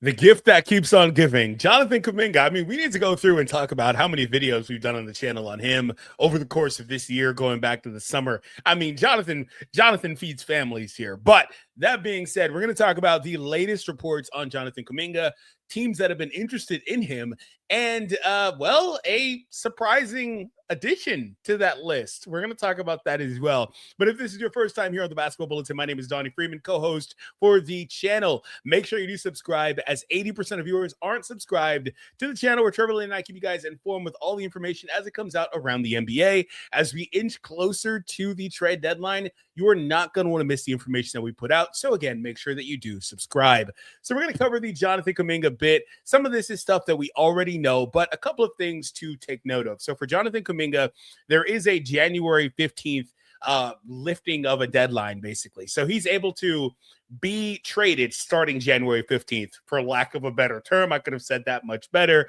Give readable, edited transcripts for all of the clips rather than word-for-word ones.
The gift that keeps on giving. Jonathan Kuminga. I mean, we need to go through and talk about how many videos we've done on the channel on him over the course of this year, going back to the summer. I mean, Jonathan feeds families here. But that being said, we're going to talk about the latest reports on Jonathan Kuminga, teams that have been interested in him, and a surprising addition to that list. We're going to talk about that as well. But if this is your first time here on the Basketball Bulletin, my name is Donnie Freeman, co-host for the channel. Make sure you do subscribe, as 80% of viewers aren't subscribed to the channel, where Trevor Lane and I keep you guys informed with all the information as it comes out around the NBA. As we inch closer to the trade deadline, you are not going to want to miss the information that we put out. So again, make sure that you do subscribe. So we're going to cover the Jonathan Kuminga bit. Some of this is stuff that we already know, but a couple of things to take note of. So for Jonathan Kuminga, there is a January 15th lifting of a deadline, basically. So he's able to be traded starting January 15th, for lack of a better term. I could have said that much better.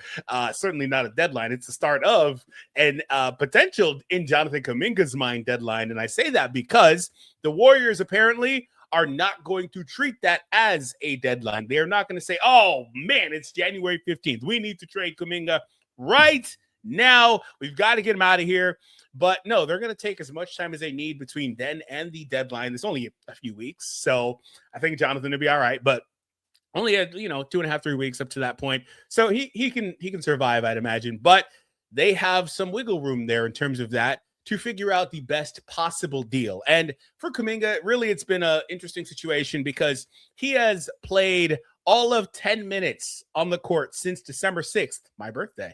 Certainly not a deadline. It's the start of and potential, in Jonathan Kuminga's mind, deadline. And I say that because the Warriors apparently are not going to treat that as a deadline. They're not going to say, oh man, it's January 15th. We need to trade Kuminga right now. We've got to get him out of here. But no, they're going to take as much time as they need between then and the deadline. It's only a few weeks. So I think Jonathan will be all right, but only 2.5, 3 weeks up to that point. So he can survive, I'd imagine. But they have some wiggle room there in terms of that to figure out the best possible deal. And for Kuminga, really, it's been an interesting situation because he has played all of 10 minutes on the court since December 6th, my birthday.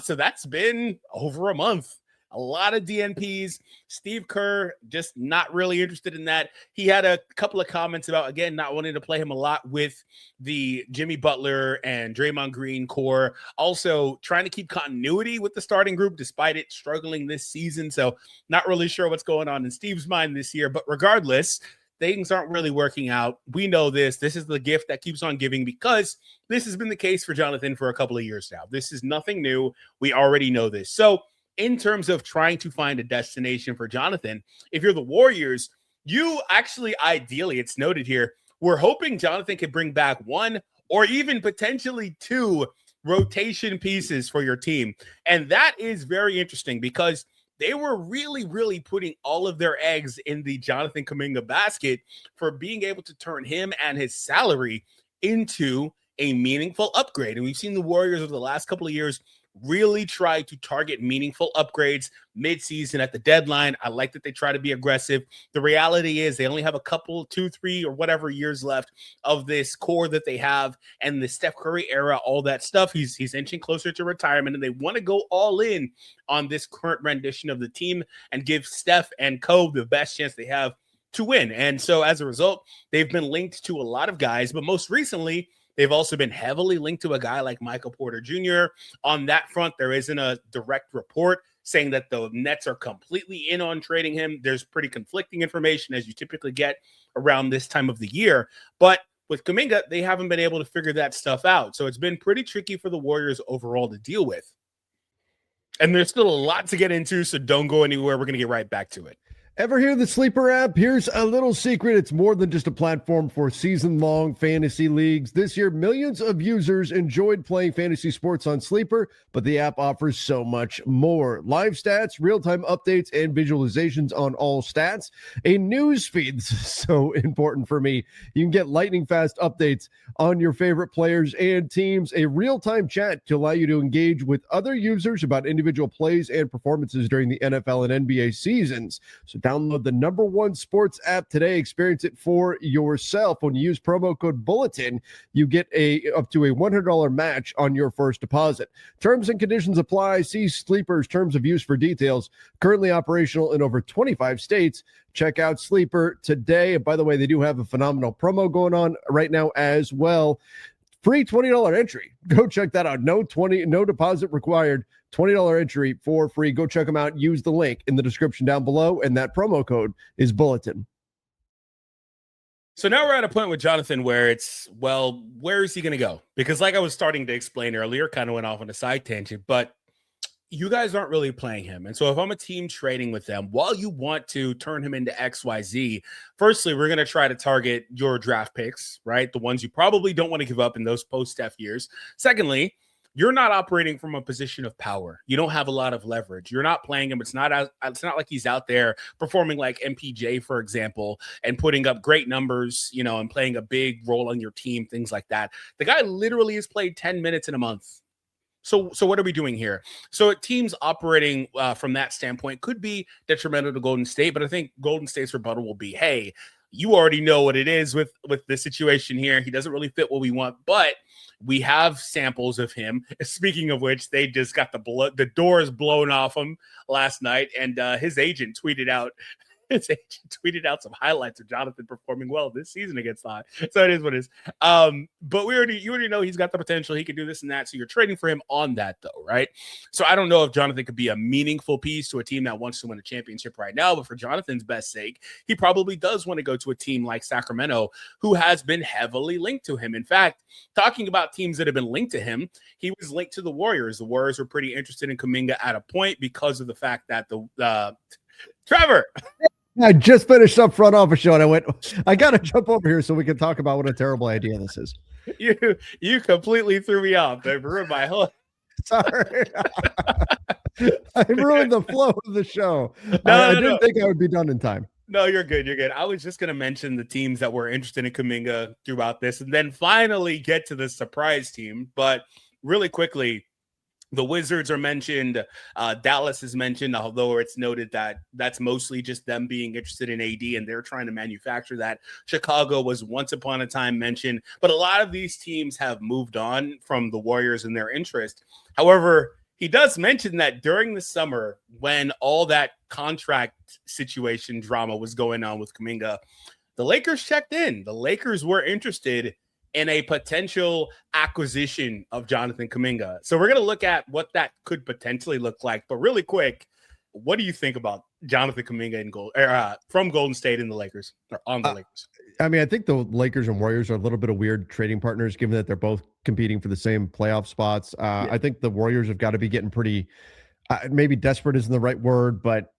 So that's been over a month. A lot of DNPs. Steve Kerr just not really interested in that. He had a couple of comments about, again, not wanting to play him a lot with the Jimmy Butler and Draymond Green core. Also trying to keep continuity with the starting group despite it struggling this season. So not really sure what's going on in Steve's mind this year. But regardless, things aren't really working out. We know this. This is the gift that keeps on giving, because this has been the case for Jonathan for a couple of years now. This is nothing new. We already know this. So in terms of trying to find a destination for Jonathan, if you're the Warriors, you actually, ideally, it's noted here, we're hoping Jonathan can bring back one or even potentially two rotation pieces for your team. And that is very interesting because they were really, really putting all of their eggs in the Jonathan Kuminga basket for being able to turn him and his salary into a meaningful upgrade. And we've seen the Warriors over the last couple of years really try to target meaningful upgrades mid-season at the deadline. I like that they try to be aggressive. The reality is they only have a couple, 2, 3, or whatever years left of this core that they have, and the Steph Curry era, all that stuff. He's inching closer to retirement, and they want to go all in on this current rendition of the team and give Steph and co the best chance they have to win. And so as a result, they've been linked to a lot of guys, but most recently, they've also been heavily linked to a guy like Michael Porter Jr. On that front, there isn't a direct report saying that the Nets are completely in on trading him. There's pretty conflicting information, as you typically get around this time of the year. But with Kuminga, they haven't been able to figure that stuff out. So it's been pretty tricky for the Warriors overall to deal with. And there's still a lot to get into, so don't go anywhere. We're going to get right back to it. Ever hear the Sleeper app? Here's a little secret. It's more than just a platform for season-long fantasy leagues. This year, millions of users enjoyed playing fantasy sports on Sleeper, but the app offers so much more. Live stats, real-time updates, and visualizations on all stats. A news feed, this is so important for me. You can get lightning-fast updates on your favorite players and teams. A real-time chat to allow you to engage with other users about individual plays and performances during the NFL and NBA seasons. So download the #1 sports app today. Experience it for yourself. When you use promo code Bulletin, you get up to a $100 match on your first deposit. Terms and conditions apply. See Sleeper's terms of use for details. Currently operational in over 25 states. Check out Sleeper today. And by the way, they do have a phenomenal promo going on right now as well. Free $20 entry. Go check that out. No deposit required. $20 entry for free. Go check them out. Use the link in the description down below, and that promo code is Bulletin. So now we're at a point with Jonathan where it's, well, where is he going to go? Because like I was starting to explain earlier, kind of went off on a side tangent, but you guys aren't really playing him. And so if I'm a team trading with them, while you want to turn him into XYZ, firstly, we're going to try to target your draft picks, right? The ones you probably don't want to give up in those post-Steph years. Secondly, you're not operating from a position of power. You don't have a lot of leverage. You're not playing him. It's not like he's out there performing like MPJ, for example, and putting up great numbers, and playing a big role on your team, things like that. The guy literally has played 10 minutes in a month. So what are we doing here? So teams operating from that standpoint could be detrimental to Golden State, but I think Golden State's rebuttal will be, hey, you already know what it is with the situation here. He doesn't really fit what we want, but we have samples of him. Speaking of which, they just got the doors blown off him last night, and his agent tweeted out some highlights of Jonathan performing well this season against the Hawks. So it is what it is. But you already know he's got the potential. He can do this and that. So you're trading for him on that, though, right? So I don't know if Jonathan could be a meaningful piece to a team that wants to win a championship right now. But for Jonathan's best sake, he probably does want to go to a team like Sacramento, who has been heavily linked to him. In fact, talking about teams that have been linked to him, he was linked to the Warriors. The Warriors were pretty interested in Kuminga at a point because of the fact that Trevor. I just finished up front office show and I went, I got to jump over here so we can talk about what a terrible idea this is. You completely threw me off. I ruined my whole. Sorry. I ruined the flow of the show. I didn't think I would be done in time. No, you're good. You're good. I was just going to mention the teams that were interested in Kuminga throughout this and then finally get to the surprise team. But really quickly, the Wizards are mentioned. Dallas is mentioned, although it's noted that that's mostly just them being interested in AD and they're trying to manufacture that. Chicago was once upon a time mentioned, but a lot of these teams have moved on from the Warriors and their interest. However, he does mention that during the summer, when all that contract situation drama was going on with Kuminga, the Lakers checked in. The Lakers were interested in a potential acquisition of Jonathan Kuminga. So we're going to look at what that could potentially look like. But really quick, what do you think about Jonathan Kuminga from Golden State and the Lakers, or on the Lakers? I mean, I think the Lakers and Warriors are a little bit of weird trading partners, given that they're both competing for the same playoff spots. I think the Warriors have got to be getting pretty maybe desperate isn't the right word, but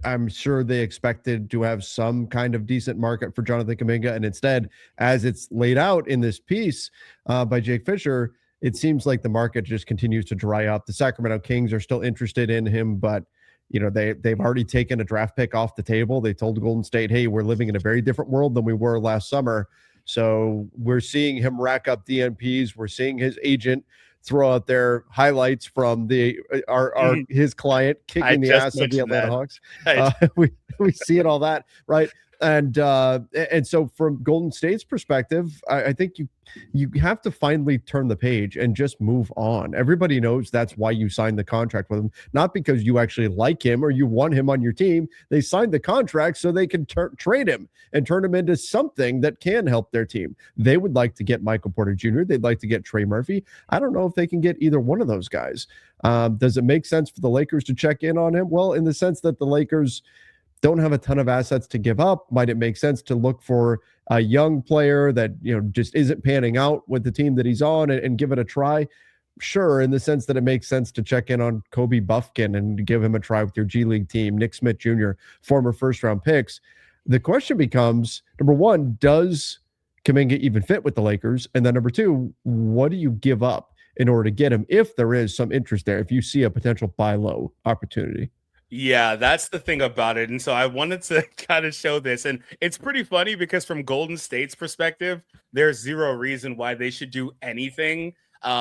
I'm sure they expected to have some kind of decent market for Jonathan Kuminga. And instead, as it's laid out in this piece by Jake Fisher, it seems like the market just continues to dry up. The Sacramento Kings are still interested in him, but they've already taken a draft pick off the table. They told Golden State, hey, we're living in a very different world than we were last summer. So we're seeing him rack up DNPs. We're seeing his agent throw out their highlights from his client kicking the ass of the Atlanta Hawks. We see it all that, right? And so from Golden State's perspective, I think you have to finally turn the page and just move on. Everybody knows that's why you signed the contract with him, not because you actually like him or you want him on your team. They signed the contract so they can trade him and turn him into something that can help their team. They would like to get Michael Porter Jr. They'd like to get Trey Murphy. I don't know if they can get either one of those guys. Does it make sense for the Lakers to check in on him? Well, in the sense that the Lakers don't have a ton of assets to give up, might it make sense to look for a young player that just isn't panning out with the team that he's on and give it a try? Sure, in the sense that it makes sense to check in on Kobe Buffkin and give him a try with your G League team, Nick Smith Jr., former first-round picks. The question becomes, number one, does Kuminga even fit with the Lakers? And then number two, what do you give up in order to get him if there is some interest there, if you see a potential buy low opportunity? Yeah, that's the thing about it. And so I wanted to kind of show this. And it's pretty funny because from Golden State's perspective, there's zero reason why they should do anything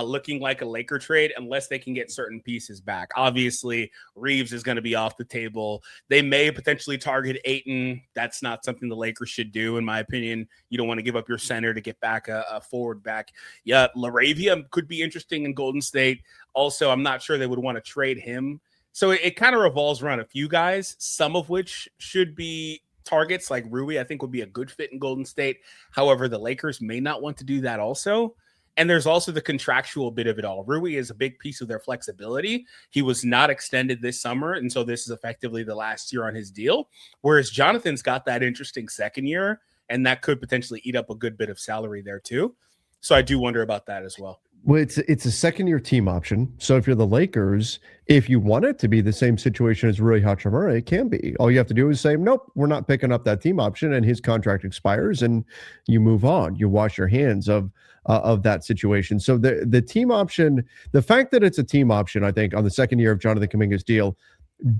looking like a Laker trade unless they can get certain pieces back. Obviously, Reeves is going to be off the table. They may potentially target Ayton. That's not something the Lakers should do, in my opinion. You don't want to give up your center to get back a forward back. Yeah, LaRavia could be interesting in Golden State. Also, I'm not sure they would want to trade him. So it kind of revolves around a few guys, some of which should be targets, like Rui, I think would be a good fit in Golden State. However, the Lakers may not want to do that also. And there's also the contractual bit of it all. Rui is a big piece of their flexibility. He was not extended this summer, and so this is effectively the last year on his deal. Whereas Jonathan's got that interesting second year, and that could potentially eat up a good bit of salary there too. So I do wonder about that as well. Well, it's a second-year team option. So if you're the Lakers, if you want it to be the same situation as Rui Hachimura, it can be. All you have to do is say, nope, we're not picking up that team option, and his contract expires, and you move on. You wash your hands of that situation. So the team option, the fact that it's a team option, I think, on the second year of Jonathan Kuminga's deal,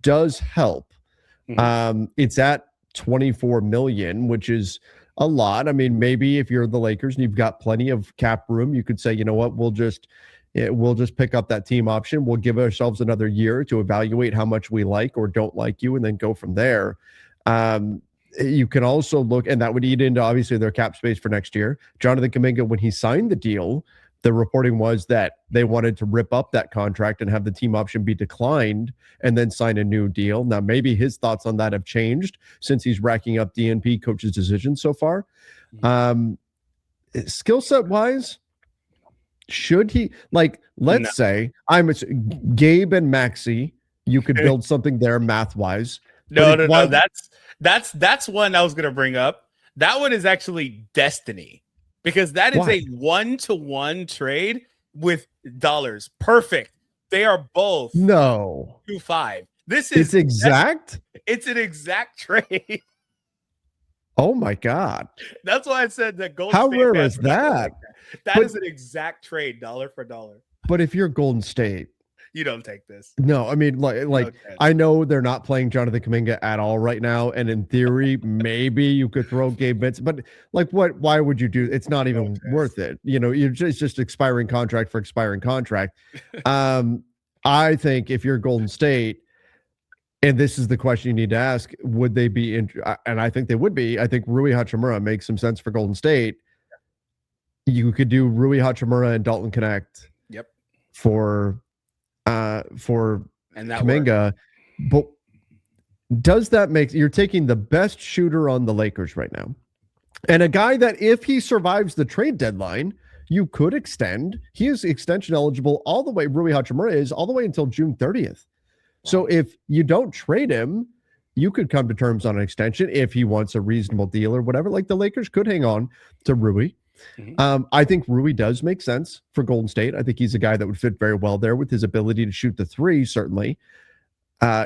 does help. It's at 24 million, which is a lot. I mean, maybe if you're the Lakers and you've got plenty of cap room, you could say, you know what, we'll just pick up that team option. We'll give ourselves another year to evaluate how much we like or don't like you, and then go from there. You can also look, and that would eat into obviously their cap space for next year. Jonathan Kuminga, when he signed the deal, the reporting was that they wanted to rip up that contract and have the team option be declined and then sign a new deal. Now, maybe his thoughts on that have changed since he's racking up DNP coach's decisions so far. Skill set wise, should he, like, let's say I'm Gabe and Maxi, you could build something there math wise. No. That's one I was going to bring up. That one is actually destiny. Because that is a 1-to-1 trade with dollars. Perfect. They are both 2.5. This is exact. It's an exact trade. Oh my God. That's why I said that Golden How State rare is that? That is an exact trade, dollar for dollar. But if you're Golden State, you don't take this. No, I mean, like I know they're not playing Jonathan Kuminga at all right now, and in theory, maybe you could throw Gabe Vincent, but like, why would you do? It's not even worth it. You know, it's just expiring contract for expiring contract. I think if you're Golden State, and this is the question you need to ask, would they be in? And I think they would be. I think Rui Hachimura makes some sense for Golden State. You could do Rui Hachimura and Dalton Connect. Yep. For and that Kuminga, but does that make, you're taking the best shooter on the Lakers right now, and a guy that if he survives the trade deadline, you could extend. He is extension eligible all the way. Rui Hachimura is all the way until June 30th. So if you don't trade him, you could come to terms on an extension if he wants a reasonable deal or whatever. Like the Lakers could hang on to Rui. I think Rui does make sense for Golden State. I think he's a guy that would fit very well there with his ability to shoot the three, certainly.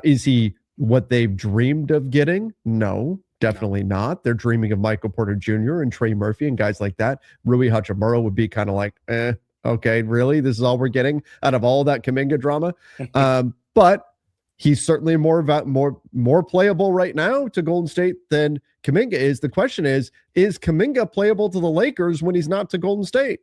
Is he what they've dreamed of getting? No, definitely not. They're dreaming of Michael Porter Jr. and Trey Murphy and guys like that. Rui Hachimura would be kind of like, okay, really? This is all we're getting out of all that Kuminga drama? But he's certainly more playable right now to Golden State than Kuminga is. The question is Kuminga playable to the Lakers when he's not to Golden State?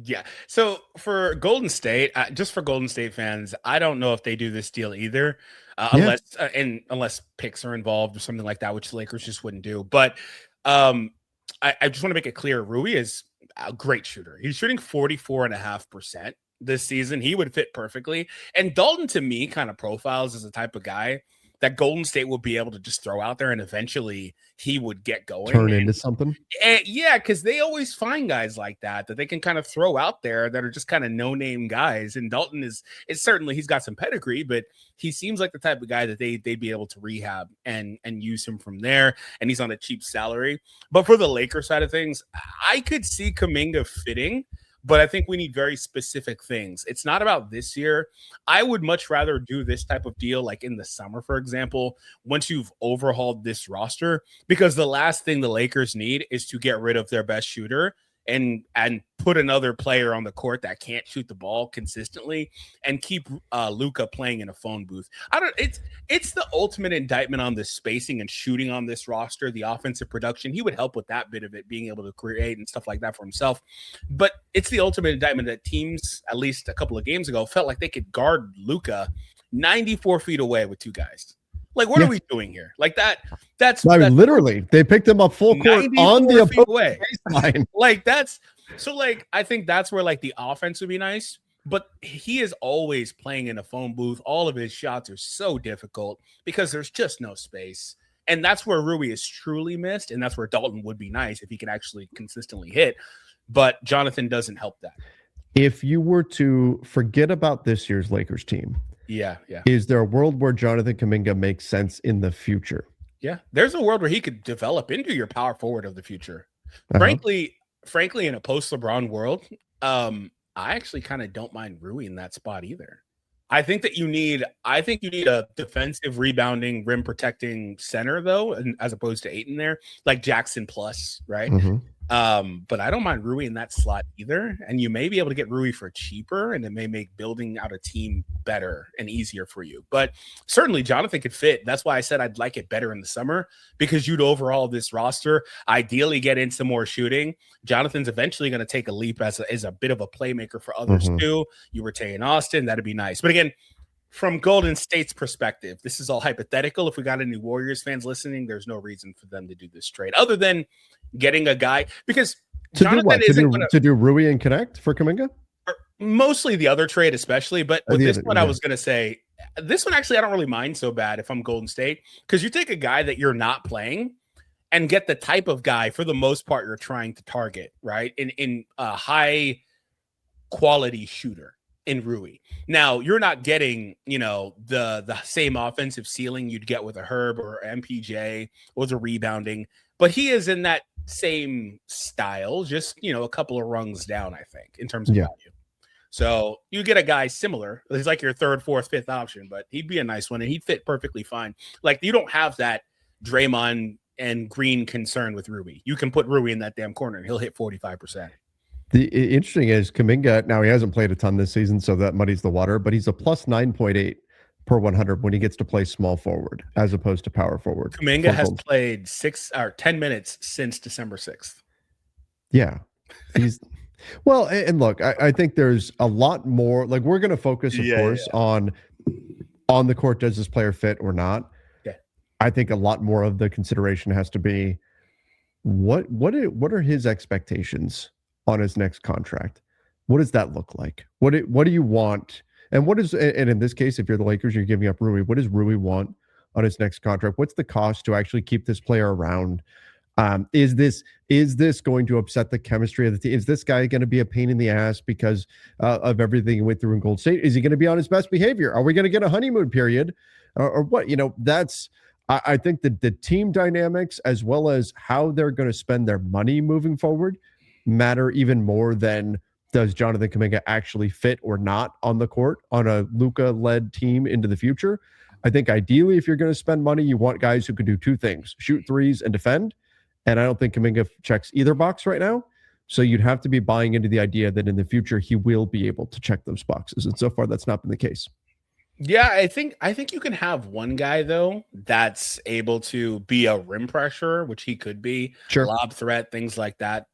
Yeah. So for Golden State, just for Golden State fans, I don't know if they do this deal either, unless picks are involved or something like that, which the Lakers just wouldn't do. But I just want to make it clear, Rui is a great shooter. He's shooting 44.5% this season. He would fit perfectly. And Dalton, to me, kind of profiles as the type of guy that Golden State will be able to just throw out there, and eventually he would get going. Turn into something. Yeah, because they always find guys like that they can kind of throw out there that are just kind of no-name guys. And Dalton is certainly, he's got some pedigree, but he seems like the type of guy that they'd be able to rehab and use him from there. And he's on a cheap salary. But for the Lakers side of things, I could see Kuminga fitting, but I think we need very specific things. It's not about this year. I would much rather do this type of deal like in the summer, for example, once you've overhauled this roster, because the last thing the Lakers need is to get rid of their best shooter and put another player on the court that can't shoot the ball consistently and keep Luka playing in a phone booth. It's the ultimate indictment on the spacing and shooting on this roster, the offensive production. He would help with that bit of it, being able to create and stuff like that for himself. But it's the ultimate indictment that teams, at least a couple of games ago, felt like they could guard Luka 94 feet away with two guys. Like, what are we doing here? Like that's literally they picked him up full court on the opposing baseline. Like that's so like I think that's where like the offense would be nice, but he is always playing in a phone booth. All of his shots are so difficult because there's just no space. And that's where Rui is truly missed, and that's where Dalton would be nice if he can actually consistently hit. But Jonathan doesn't help that. If you were to forget about this year's Lakers team, yeah. Is there a world where Jonathan Kuminga makes sense in the future? Yeah, there's a world where he could develop into your power forward of the future. Frankly, in a post-LeBron world, I actually kind of don't mind Rui in that spot either. I think you need a defensive rebounding, rim protecting center though, and as opposed to Ayton there, like Jackson plus, right? Mm-hmm. But I don't mind Rui in that slot either. And you may be able to get Rui for cheaper, and it may make building out a team better and easier for you. But certainly Jonathan could fit. That's why I said I'd like it better in the summer, because you'd overhaul this roster, ideally get into more shooting. Jonathan's eventually going to take a leap as a bit of a playmaker for others too. You retain Austin, that'd be nice. But again, from Golden State's perspective, this is all hypothetical. If we got any Warriors fans listening, there's no reason for them to do this trade other than getting a guy, because Jonathan isn't to do Rui and connect for Kuminga. Mostly the other trade, especially. But with this one, I was going to say this one actually I don't really mind so bad if I'm Golden State, because you take a guy that you're not playing and get the type of guy for the most part you're trying to target, right? In a high quality shooter in Rui. Now you're not getting, the same offensive ceiling you'd get with a Herb or MPJ or the rebounding, but he is in that same style, just a couple of rungs down, I think, in terms of value. So you get a guy similar. He's like your third, fourth, fifth option, but he'd be a nice one and he'd fit perfectly fine. Like, you don't have that Draymond and Green concern with Rui. You can put Rui in that damn corner and he'll hit 45%. The interesting is Kuminga, now he hasn't played a ton this season, so that muddies the water, but he's a plus 9.8 per 100 when he gets to play small forward as opposed to power forward. Kuminga has played 6 or 10 minutes since December 6th. Yeah. He's well, and look, I think there's a lot more, like, we're going to focus, of course, on the court. Does this player fit or not? Yeah. I think a lot more of the consideration has to be what are his expectations on his next contract? What does that look like? What do you want? And in this case, if you're the Lakers, you're giving up Rui. What does Rui want on his next contract? What's the cost to actually keep this player around? Is this going to upset the chemistry of the team? Is this guy going to be a pain in the ass because of everything he went through in Gold State? Is he going to be on his best behavior? Are we going to get a honeymoon period or what? I think that the team dynamics, as well as how they're going to spend their money moving forward, matter even more than does Jonathan Kuminga actually fit or not on the court on a Luka-led team into the future. I think ideally, if you're going to spend money, you want guys who can do two things: shoot threes and defend. And I don't think Kuminga checks either box right now. So you'd have to be buying into the idea that in the future he will be able to check those boxes. And so far, that's not been the case. Yeah, I think you can have one guy though that's able to be a rim pressure, which he could be, sure, lob threat, things like that.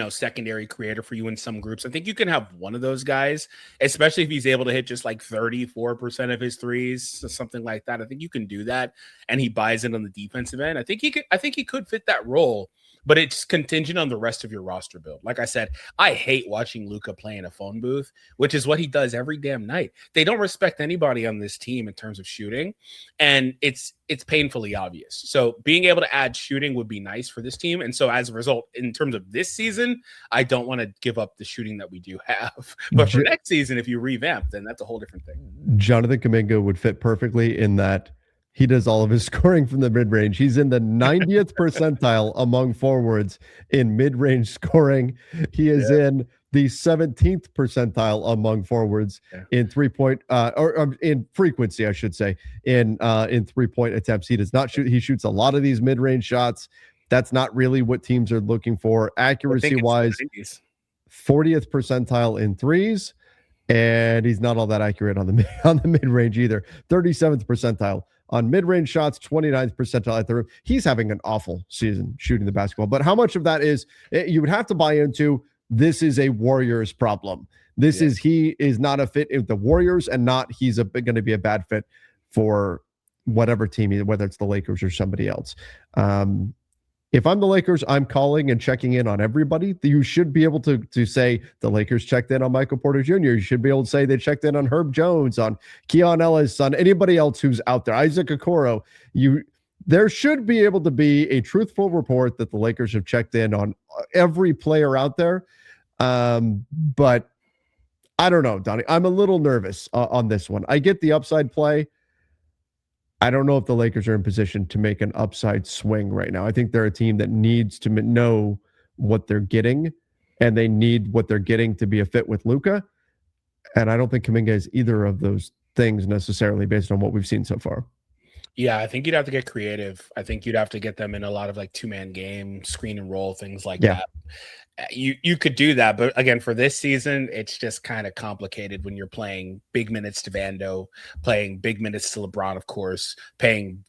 Secondary creator for you in some groups. I think you can have one of those guys, especially if he's able to hit just like 34% of his threes, or something like that. I think you can do that, and he buys it on the defensive end. I think he could fit that role, but it's contingent on the rest of your roster build. Like I said, I hate watching Luka play in a phone booth, which is what he does every damn night. They don't respect anybody on this team in terms of shooting, and it's painfully obvious. So being able to add shooting would be nice for this team. And so as a result, in terms of this season, I don't want to give up the shooting that we do have. But for next season, if you revamp, then that's a whole different thing. Jonathan Kuminga would fit perfectly in that he does all of his scoring from the mid-range. He's in the 90th percentile among forwards in mid-range scoring. He is in the 17th percentile among forwards in three-point or in frequency, I should say, in three-point attempts. He does not shoot. He shoots a lot of these mid-range shots. That's not really what teams are looking for accuracy-wise. 40th percentile in threes, and he's not all that accurate on the mid-range either. 37th percentile on mid-range shots, 29th percentile at the rim. He's having an awful season shooting the basketball. But how much of that is you would have to buy into? This is a Warriors problem. He is not a fit with the Warriors, and he's going to be a bad fit for whatever team, whether it's the Lakers or somebody else. If I'm the Lakers, I'm calling and checking in on everybody. You should be able to say the Lakers checked in on Michael Porter Jr. You should be able to say they checked in on Herb Jones, on Keon Ellis, on anybody else who's out there, Isaac Okoro. There should be able to be a truthful report that the Lakers have checked in on every player out there. But I don't know, Donnie. I'm a little nervous on this one. I get the upside play. I don't know if the Lakers are in position to make an upside swing right now. I think they're a team that needs to know what they're getting. and they need what they're getting to be a fit with Luka. And I don't think Kuminga is either of those things necessarily based on what we've seen so far. Yeah, I think you'd have to get creative. I think you'd have to get them in a lot of like two-man game, screen and roll, things like that. You could do that, but again, for this season, it's just kind of complicated when you're playing big minutes to Vando, playing big minutes to LeBron, of course, paying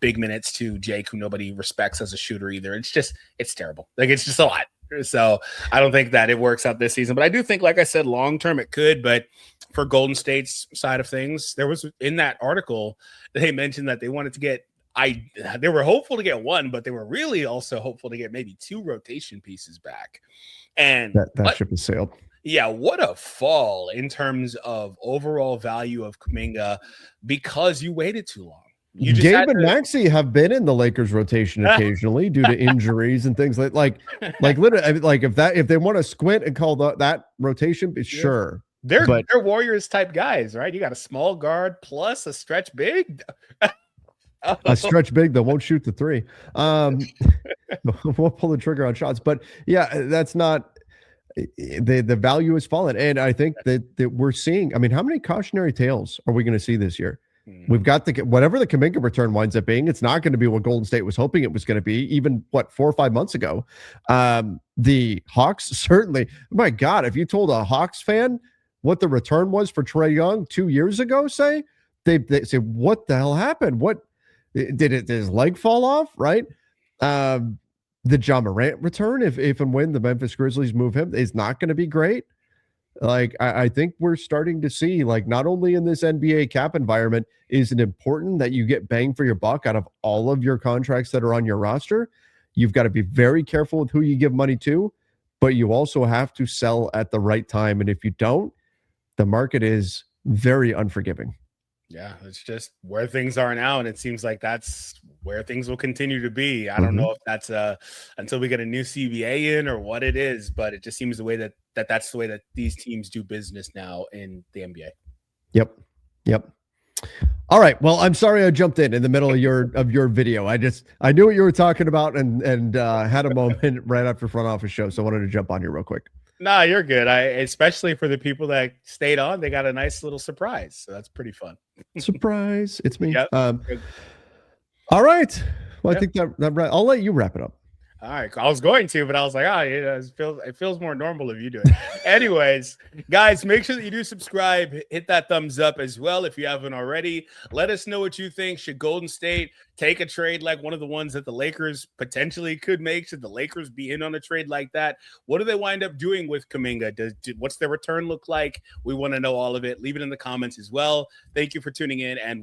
big minutes to Jake, who nobody respects as a shooter either. It's terrible. Like, it's just a lot. So I don't think that it works out this season, but I do think, like I said, long term it could. But for Golden State's side of things, there was in that article they mentioned that they wanted to get. They were hopeful to get one, but they were really also hopeful to get maybe two rotation pieces back. And that ship has sailed. Yeah, what a fall in terms of overall value of Kuminga because you waited too long. Gabe and Maxey have been in the Lakers rotation occasionally due to injuries and things like literally, like if they want to squint and call that rotation, sure. They're Warriors type guys, right? You got a small guard plus a stretch big. A stretch big that won't shoot the three. Won't pull the trigger on shots. But yeah, that's not the value has fallen. And I think that we're seeing, I mean, how many cautionary tales are we going to see this year? We've got whatever the Kuminga return winds up being, it's not going to be what Golden State was hoping it was going to be, even 4 or 5 months ago. The Hawks certainly, my God, if you told a Hawks fan what the return was for Trae Young 2 years ago, they say, what the hell happened? Did his leg fall off? Right. The Ja Morant return, if and when the Memphis Grizzlies move him, is not going to be great. Like, I think we're starting to see, like, not only in this NBA cap environment is it important that you get bang for your buck out of all of your contracts that are on your roster. You've got to be very careful with who you give money to, but you also have to sell at the right time. And if you don't, the market is very unforgiving. Yeah, it's just where things are now, and it seems like that's where things will continue to be. I don't know if that's until we get a new CBA in or what it is, but it just seems the way that's the way that these teams do business now in the NBA. Yep. All right. Well, I'm sorry I jumped in the middle of your video. I knew what you were talking about and had a moment right after front office show, so I wanted to jump on you real quick. Nah, you're good. Especially for the people that stayed on, they got a nice little surprise. So that's pretty fun. Surprise. It's me. Yep. All right. Well, I think that I'll let you wrap it up. All right, I was going to, but I was like, it feels more normal if you do it. Anyways, guys, make sure that you do subscribe, hit that thumbs up as well if you haven't already. Let us know what you think. Should Golden State take a trade like one of the ones that the Lakers potentially could make? Should the Lakers be in on a trade like that? What do they wind up doing with Kuminga? What's their return look like? We want to know all of it. Leave it in the comments as well. Thank you for tuning in, and